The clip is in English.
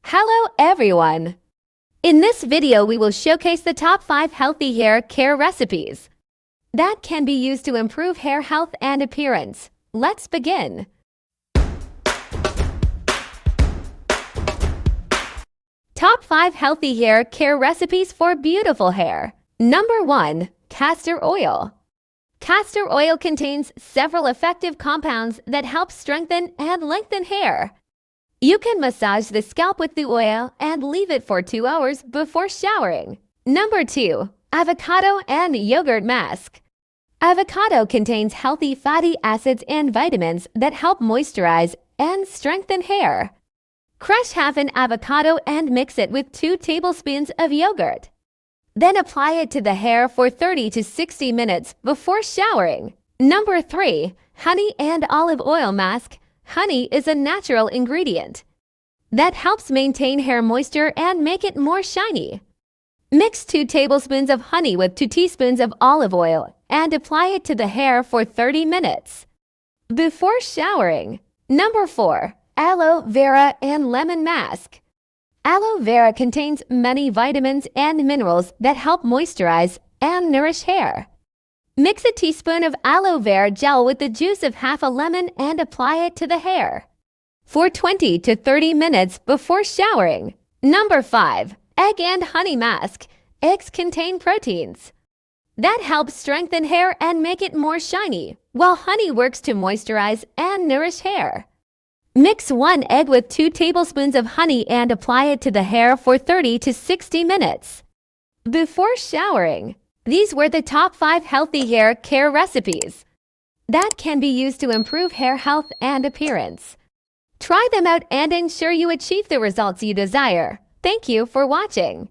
Hello everyone! In this video, we will showcase the top 5 healthy hair care recipes that can be used to improve hair health and appearance. Let's begin. Top 5 healthy hair care recipes for beautiful hair. Number 1. Castor oil. Castor oil contains several effective compounds that help strengthen and lengthen hair. You can massage the scalp with the oil and leave it for 2 hours before showering. Number 2. Avocado and yogurt mask. Avocado contains healthy fatty acids and vitamins that help moisturize and strengthen hair. Crush half an avocado and mix it with 2 tablespoons of yogurt. Then apply it to the hair for 30 to 60 minutes before showering. Number 3. Honey and olive oil mask. Honey is a natural ingredient that helps maintain hair moisture and make it more shiny. Mix 2 tablespoons of honey with 2 teaspoons of olive oil and apply it to the hair for 30 minutes before showering. Number 4. Aloe vera and lemon mask. Aloe vera contains many vitamins and minerals that help moisturize and nourish hair. Mix a teaspoon of aloe vera gel with the juice of half a lemon and apply it to the hair for 20 to 30 minutes before showering. Number 5. Egg and honey mask. Eggs contain proteins that help strengthen hair and make it more shiny, while honey works to moisturize and nourish hair. Mix 1 egg with 2 tablespoons of honey and apply it to the hair for 30 to 60 minutes before showering. These were the top 5 healthy hair care recipes that can be used to improve hair health and appearance. Try them out and ensure you achieve the results you desire. Thank you for watching.